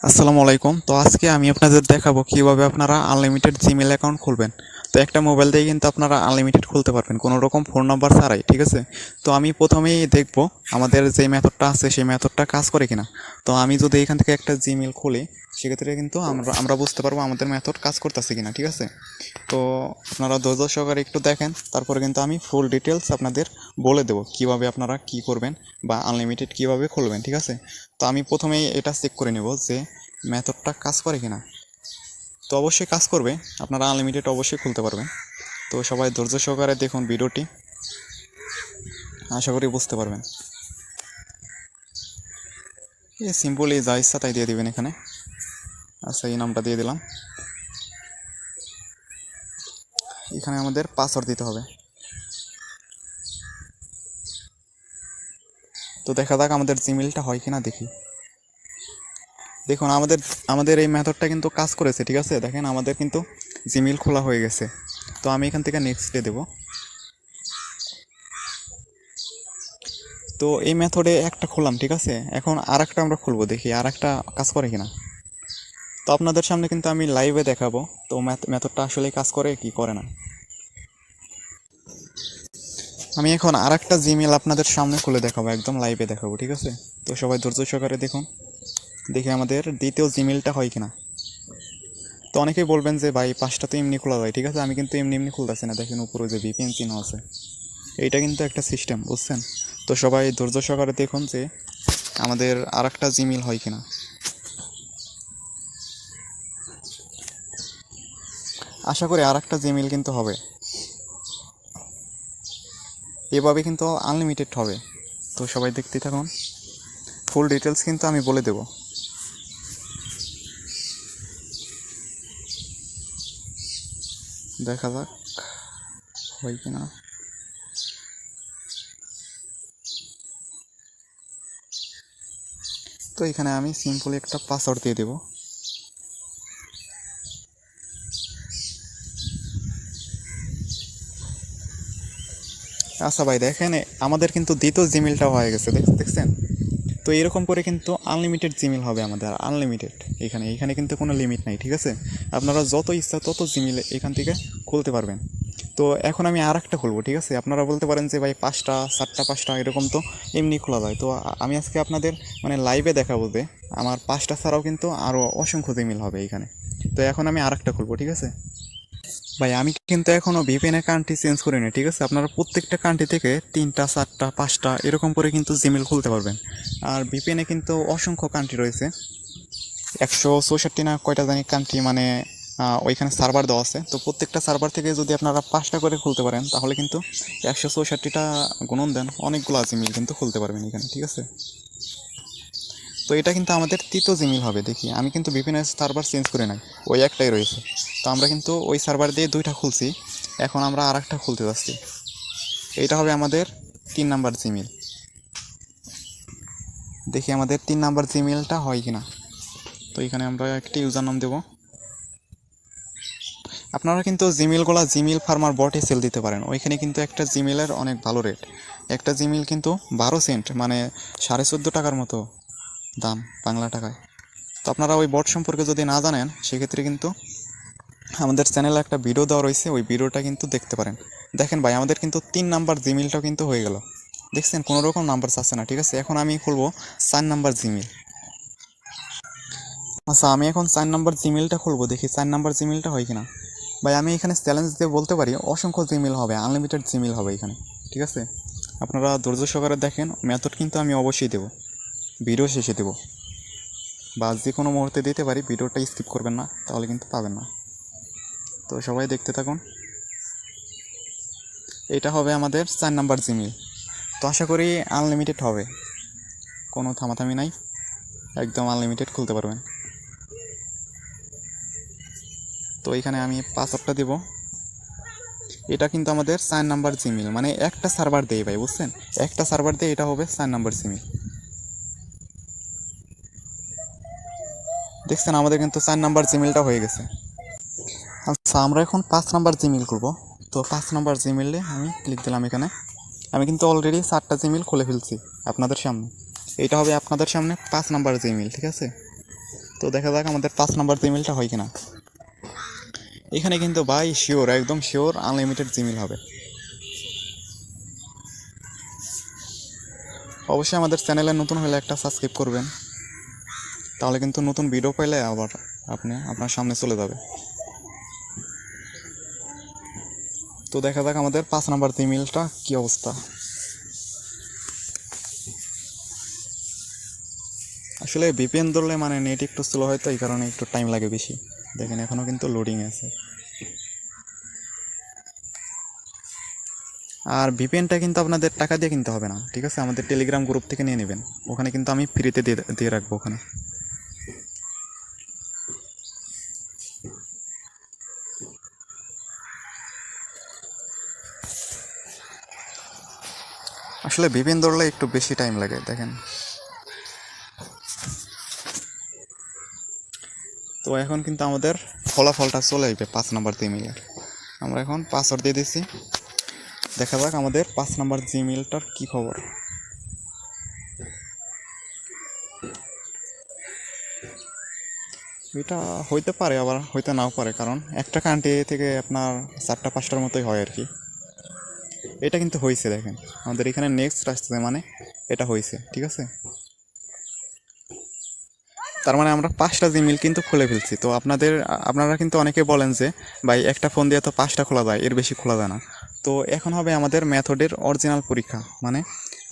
আসসালামু আলাইকুম। তো আজকে আমি আপনাদের দেখাবো কিভাবে আপনারা আনলিমিটেড জিমেইল অ্যাকাউন্ট খুলবেন। তো একটা মোবাইল দিয়ে কিন্তু আপনারা আনলিমিটেড খুলতে পারবেন কোনো রকম ফোন নাম্বার ছাড়াই, ঠিক আছে? তো আমি প্রথমেই দেখব আমাদের যে মেথডটা আছে সেই মেথডটা কাজ করে কিনা। তো আমি যদি এখান থেকে একটা জিমেইল খুলি সেক্ষেত্রে কিন্তু আমরা বুঝতে পারবো আমাদের মেথড কাজ করতেছে কিনা, ঠিক আছে? তো আপনারা ধৈর্য সহকারে একটু দেখেন, তারপরে কিন্তু আমি ফুল ডিটেলস আপনাদের বলে দেবো কিভাবে আপনারা কি করবেন বা আনলিমিটেড কিভাবে খুলবেন, ঠিক আছে? তো আমি প্রথমেই এটা চেক করে নেব যে মেথডটা কাজ করে কিনা। তো অবশ্যই কাজ করবে, আপনারা আনলিমিটেড অবশ্যই খুলতে পারবেন। তো সবাই ধৈর্য সহকারে দেখুন ভিডিওটি, আশা করি বুঝতে পারবেন। এই সিম্পলি যা ইচ্ছা তাই দিয়ে দিবেন এখানে। আচ্ছা, এই নামটা দিয়ে দিলাম। এখানে আমাদের পাসওয়ার্ড দিতে হবে। তো দেখা যাক আমাদের জিমেইলটা হয় কিনা দেখি। দেখুন আমাদের আমাদের এই মেথডটা কিন্তু কাজ করেছে, ঠিক আছে? দেখেন আমাদের কিন্তু জিমেইল খোলা হয়ে গেছে। তো আমি এখান থেকে নেক্সট দিয়ে দেবো। তো এই মেথডে একটা খুললাম, ঠিক আছে? এখন আর একটা আমরা খুলবো, দেখি আর একটা কাজ করে কিনা। তো আপনাদের সামনে কিন্তু আমি লাইভে দেখাবো তো মেথডটা আসলে কাজ করে কি করে না। আমি এখন আর একটা জিমেইল আপনাদের সামনে খুলে দেখাবো, একদম লাইভে দেখাবো, ঠিক আছে? তো সবাই ধৈর্য সহকারে দেখুন, দেখি আমাদের দ্বিতীয় জিমেইলটা হয় কিনা। তো অনেকেই বলবেন যে ভাই পাঁচটা তো এমনি খোলা যায়, ঠিক আছে? আমি কিন্তু এমনি এমনি খুলতেছি না, দেখেন উপরে যে ভিপিএন চিহ্ন আছে, এইটা কিন্তু একটা সিস্টেম, বুঝছেন? তো সবাই ধৈর্য সহকারে দেখুন যে আমাদের আর একটা জিমেইল হয় কিনা। আশা করি আর একটা জিমেইল কিন্তু হবে, এভাবে কিন্তু আনলিমিটেড হবে। তো সবাই দেখতে থাকুন, ফুল ডিটেলস কিন্তু আমি বলে দেব। দেখা যাক হয় কিনা। তো এখানে আমি সিম্পলি একটা পাসওয়ার্ড দিয়ে দেব। আচ্ছা ভাই দেখেন, আমাদের কিন্তু দ্বিতীয় জিমেলটা হয়ে গেছে, দেখছেন? তো এরকম করে কিন্তু আনলিমিটেড জিমেল হবে আমাদের, আনলিমিটেড। এখানে এখানে কিন্তু কোনো লিমিট নাই, ঠিক আছে? আপনারা যত ইচ্ছা তত জিমেল এখান থেকে খুলতে পারবেন। তো এখন আমি আর একটা খুলবো, ঠিক আছে? আপনারা বলতে পারেন যে ভাই পাঁচটা চারটা পাঁচটা এরকম তো এমনি খোলা যায়। তো আমি আজকে আপনাদের মানে লাইভে দেখাবো যে আমার পাঁচটা ছাড়াও কিন্তু আরও অসংখ্য জিমেল হবে এখানে। তো এখন আমি আর একটা খুলবো, ঠিক আছে? ভাই আমি কিন্তু এখনও ভিপিএনের কান্ট্রি চেঞ্জ করিনি, ঠিক আছে? আপনারা প্রত্যেকটা কান্ট্রি থেকে তিনটা চারটা পাঁচটা এরকম করে কিন্তু জিমেল খুলতে পারবেন। আর ভিপিএনে কিন্তু অসংখ্য কান্ট্রি রয়েছে, 164 না কয়টা জানি কান্ট্রি, মানে ওইখানে সার্ভার দেওয়া আছে। তো প্রত্যেকটা সার্ভার থেকে যদি আপনারা পাঁচটা করে খুলতে পারেন তাহলে কিন্তু 164টা গুণন দেন অনেকগুলো জিমেল কিন্তু খুলতে পারবেন এখানে, ঠিক আছে? তো এটা কিন্তু আমাদের তৃতীয় জিমেল হবে। দেখি আমি কিন্তু বিভিন্ন সার্ভার চেঞ্জ করে নাই, ওই একটাই রয়েছে। তো আমরা কিন্তু ওই সার্ভার দিয়ে দুইটা খুলছি, এখন আমরা আর একটা খুলতে যাচ্ছি। এইটা হবে আমাদের 3 নাম্বার জিমেল। দেখি আমাদের 3 নাম্বার জিমেলটা হয় কিনা। তো এখানে আমরা একটি ইউজার নাম দেবো। আপনারা কিন্তু জিমেল ফার্মার বটে সেল দিতে পারেন, ওইখানে কিন্তু একটা জিমেলের অনেক ভালো রেট। একটা জিমেল কিন্তু 12 সেন্ট, মানে 14.5 টাকার মতো দাম বাংলা টাকায়। তো আপনারা ওই বট সম্পর্কে যদি না জানেন সেক্ষেত্রে কিন্তু আমাদের চ্যানেলে একটা ভিডিও দেওয়া রয়েছে, ওই ভিডিওটা কিন্তু দেখতে পারেন। দেখেন ভাই আমাদের কিন্তু 3 নাম্বার জিমেলটাও কিন্তু হয়ে গেল, দেখছেন? কোনো রকম নাম্বার চাচ্ছে না, ঠিক আছে? এখন আমি খুলবো 4 নাম্বার জিমেল। আচ্ছা আমি এখন 4 নাম্বার জিমেলটা খুলবো, দেখি 4 নাম্বার জিমেলটা হয় কিনা। ভাই আমি এখানে চ্যালেঞ্জ দিয়ে বলতে পারি অসংখ্য জিমেল হবে, আনলিমিটেড জিমেল হবে এখানে, ঠিক আছে? আপনারা ধৈর্য সহকারে দেখেন, মেথড কিন্তু আমি অবশ্যই দেবো, ভিডিও শেষে দেবো বা যে কোনো মুহূর্তে দিতে পারি, ভিডিওটা স্কিপ করবেন না তাহলে কিন্তু পাবেন না। তো সবাই দেখতে থাকুন, এটা হবে আমাদের 4 নাম্বার জিমেল। তো আশা করি আনলিমিটেড হবে, কোনো থামাথামি নাই, একদম আনলিমিটেড খুলতে পারবেন। তো এখানে আমি পাসওয়ার্ডটা দেবো। এটা কিন্তু আমাদের 4 নাম্বার জিমেল, মানে একটা সার্ভার দেয় ভাই, বুঝছেন? একটা সার্ভার দিয়ে এটা হবে 4 নাম্বার জিমেল। দেখছেন আমাদের কিন্তু 4 নাম্বার জিমেলটা হয়ে গেছে। আচ্ছা আমরা এখন 5 নাম্বার জিমেল করবো। তো 5 নাম্বার জিমেলে আমি ক্লিক দিলাম এখানে। আমি কিন্তু অলরেডি 4টা জিমেল খুলে ফেলছি আপনাদের সামনে। এইটা হবে আপনাদের সামনে 5 নাম্বার জিমেল, ঠিক আছে? তো দেখা যাক আমাদের 5 নাম্বার জিমেলটা হয় কিনা। এখানে কিন্তু ভাই শিওর, একদম শিওর আনলিমিটেড জিমেল হবে। অবশ্যই আমাদের চ্যানেলে নতুন হলে একটা সাবস্ক্রাইব করবেন, তাহলে কিন্তু নতুন ভিডিও পাইলে আবার আপনার সামনে চলে যাবে। তো দেখা যাক আমাদের 5 নাম্বার জিমেলটা কি অবস্থা। আসলে ভিপিএন ধরলে মানে নেট একটু স্লো হয়, তো এই কারণে একটু টাইম লাগে বেশি। দেখেন এখনও কিন্তু লোডিং আছে। আর ভিপিএনটা কিন্তু আপনাদের টাকা দিয়ে কিনতে হবে না, ঠিক আছে? আমাদের টেলিগ্রাম গ্রুপ থেকে নিয়ে নেবেন, ওখানে কিন্তু আমি ফ্রিতে দিয়ে রাখবো ওখানে। আসলে ভিপিএন ধরলে একটু বেশি টাইম লাগে। দেখেন, তো এখন কিন্তু আমাদের ফলাফলটা চলে আসবে 5 নাম্বার জিমেলের। আমরা এখন পাসওয়ার্ড দিয়ে দিচ্ছি, দেখা যাক আমাদের 5 নাম্বার জিমেলটার কি খবর। এটা হইতে পারে, আবার হইতে নাও পারে, কারণ একটা কান্ট্রি থেকে আপনার 4টা-5টার মতোই হয় আর কি। এটা কিন্তু হয়েছে, দেখেন আমাদের এখানে নেক্সট আসছে, মানে এটা হয়েছে, ঠিক আছে? তার মানে আমরা 5টা জিমেল কিন্তু খুলে ফেলছি। তো আপনারা কিন্তু অনেকে বলেন যে ভাই একটা ফোন দিয়ে তো 5টা খোলা যায়, এর বেশি খোলা যায় না। তো এখন হবে আমাদের মেথডের অরিজিনাল পরীক্ষা, মানে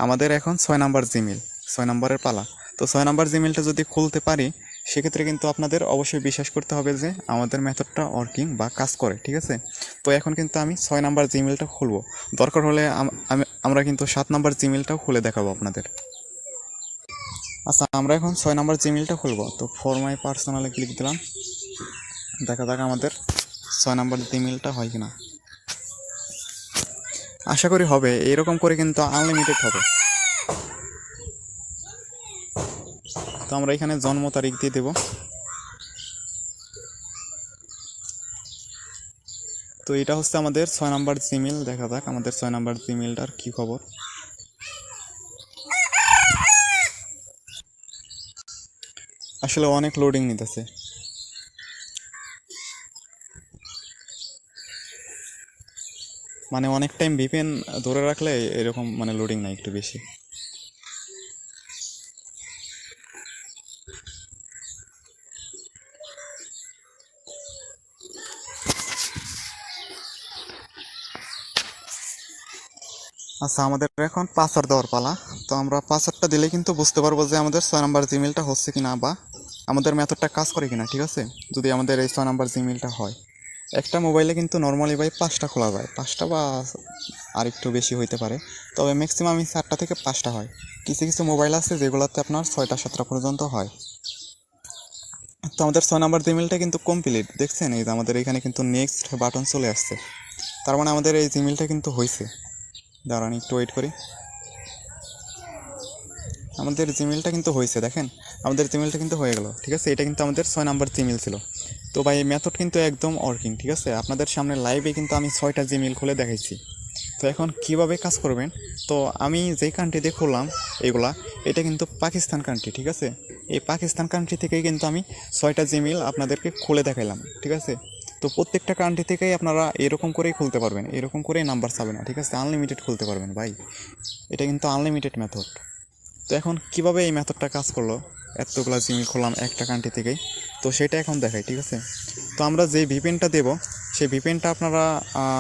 আমাদের এখন 6 নাম্বার জিমেল, 6 নাম্বারের পালা। তো 6 নাম্বার জিমেলটা যদি খুলতে পারি, সেক্ষেত্রে কিন্তু আপনাদের অবশ্যই বিশ্বাস করতে হবে যে আমাদের মেথডটা ওয়ার্কিং বা কাজ করে, ঠিক আছে? তো এখন কিন্তু আমি 6 নাম্বার জিমেলটা খুলবো, দরকার হলে আমরা কিন্তু 7 নাম্বার জিমেলটাও খুলে দেখাবো আপনাদের। আচ্ছা, আমরা এখন 6 নাম্বার জিমেলটা খুলবো। তো ফর মাই পার্সোনালে ক্লিক দিলাম, দেখা যাক আমাদের 6 নাম্বার জিমেলটা হয় কিনা। আশা করি হবে, এরকম করে কিন্তু আনলিমিটেড হবে। তো আমরা এখানে জন্ম তারিখ দিয়ে দেব। তো এটা হচ্ছে আমাদের 6 নাম্বার জিমেল, দেখা যাক আমাদের 6 নাম্বার জিমেলটার কি খবর। আসলে অনেক লোডিং নিতেছে। মানে অনেক টাইম ভিপিএন ধরে রাখলে এরকম মানে লোডিং নাই, একটু বেশি। আচ্ছা, আমাদের এখন পাসওয়ার্ড দেওয়ার পালা। তো আমরা পাসওয়ার্ডটা দিলে কিন্তু বুঝতে পারবো যে আমাদের 6 নাম্বার জিমেলটা হচ্ছে কিনা, বা আমাদের মেথডটা কাজ করে কিনা, ঠিক আছে? যদি আমাদের এই 6 নাম্বার জিমেলটা হয়, একটা মোবাইলে কিন্তু নর্মালি ভাই 5টা খোলা যায়, 5টা বা আর একটু বেশি হইতে পারে, তবে ম্যাক্সিমামই 4টা থেকে 5টা হয়। কিছু কিছু মোবাইল আছে যেগুলোতে আপনার 6টা-7টা পর্যন্ত হয়। তো আমাদের 6 নাম্বার জিমেলটা কিন্তু কমপ্লিট, দেখছেন? এই যে আমাদের এখানে কিন্তু নেক্সট বাটন চলে আসছে, তার মানে আমাদের এই জিমেলটা কিন্তু হয়েছে। দাঁড়ান একটু ওয়েট করি, আমাদের জিমেলটা কিন্তু হয়েছে। দেখেন আমাদের জিমেলটা কিন্তু হয়ে গেল, ঠিক আছে? এটা কিন্তু আমাদের 6 নাম্বার জিমেল ছিল। তো ভাই মেথড কিন্তু একদম ওয়ার্কিং, ঠিক আছে? আপনাদের সামনে লাইভে কিন্তু আমি 6টা জিমেল খুলে দেখাইছি। তো এখন কিভাবে কাজ করবেন, তো আমি যেই কান্ট্রি দিয়ে খুললাম এটা কিন্তু পাকিস্তান কান্ট্রি, ঠিক আছে? এই পাকিস্তান কান্ট্রি থেকেই কিন্তু আমি 6টা জিমেল আপনাদেরকে খুলে দেখাইলাম, ঠিক আছে? তো প্রত্যেকটা কান্ট্রি থেকেই আপনারা এরকম করেই খুলতে পারবেন, এরকম করেই নাম্বার চাবে না, ঠিক আছে? আনলিমিটেড খুলতে পারবেন ভাই, এটা কিন্তু আনলিমিটেড মেথড। তো এখন কিভাবে এই মেথডটা কাজ করলো, এতগুলো জিমেল খুললাম একটা কান্ট্রি থেকেই, তো সেটা এখন দেখাই, ঠিক আছে? তো আমরা যে ভিপিএনটা দেব, সেই ভিপিএনটা আপনারা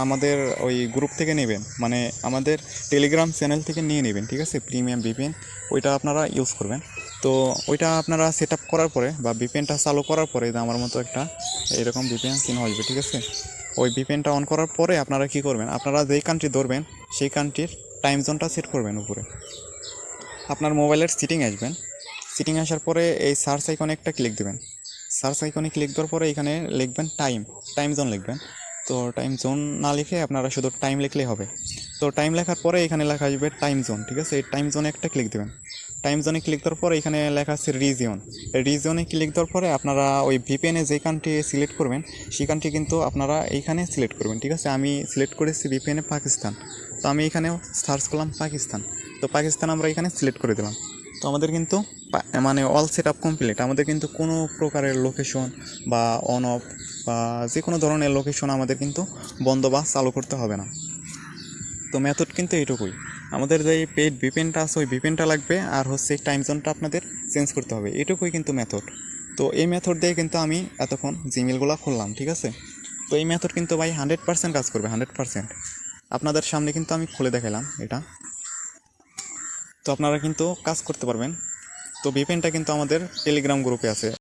আমাদের ওই গ্রুপ থেকে নেবেন, মানে আমাদের টেলিগ্রাম চ্যানেল থেকে নিয়ে নেবেন, ঠিক আছে? প্রিমিয়াম ভিপিএন ওইটা আপনারা ইউজ করবেন। তো ওইটা আপনারা সেট আপ করার পরে বা ভিপিএনটা চালু করার পরে আমার মতো একটা এরকম ভিপিএন চিহ্ন আসবে, ঠিক আছে? ওই ভিপিএনটা অন করার পরে আপনারা কি করবেন, আপনারা যেই কান্ট্রি ধরবেন সেই কান্ট্রির টাইম জোনটা সেট করবেন উপরে। আপনার মোবাইলের সিটিং আসবেন, সিটিং আসার পরে এই সার্চ আইকনে একটা ক্লিক দেবেন। সার্চ আইকনে ক্লিক দেওয়ার পরে এখানে লিখবেন টাইম জোন লিখবেন। তো টাইম জোন না লিখে আপনারা শুধু টাইম লিখলেই হবে। তো টাইম লেখার পরে এখানে লেখা আসবে টাইম জোন, ঠিক আছে? এই টাইম জোনে একটা ক্লিক দেবেন। টাইম জোনে ক্লিক দেওয়ার পরে এখানে লেখা আছে রিজিয়ন। রিজিয়নে ক্লিক দেওয়ার পরে আপনারা ওই ভিপিএনে যে কান্ট্রি সিলেক্ট করবেন সেই কান্ট্রি কিন্তু আপনারা এইখানে সিলেক্ট করবেন, ঠিক আছে? আমি সিলেক্ট করেছি ভিপিএনে পাকিস্তান, তো আমি এখানেও সার্চ করলাম পাকিস্তান। তো পাকিস্তান আমরা এখানে সিলেক্ট করে দিলাম। তো আমাদের কিন্তু মানে অল সেট আপ কমপ্লিট। আমাদের কিন্তু কোনো প্রকারের লোকেশন বা অন অফ বা যে কোনো ধরনের লোকেশন আমাদের কিন্তু বন্ধ বা চালু করতে হবে না। তো মেথড কিন্তু এইটুকুই, আমাদের যে পেইড ভিপিএনটা আছে ওই ভিপিএনটা লাগবে, আর হচ্ছে টাইম জোনটা আপনাদের চেঞ্জ করতে হবে, এটুকুই কিন্তু মেথড। তো এই মেথড দিয়ে কিন্তু আমি এতক্ষণ জিমেলগুলো খুললাম, ঠিক আছে। তো এই মেথড কিন্তু ভাই 100% কাজ করবে, 100%। আপনাদের সামনে কিন্তু আমি খুলে দেখালাম এটা, তো আপনারা কিন্তু কাজ করতে পারবেন। তো ভিপিএনটা কিন্তু আমাদের টেলিগ্রাম গ্রুপে আছে।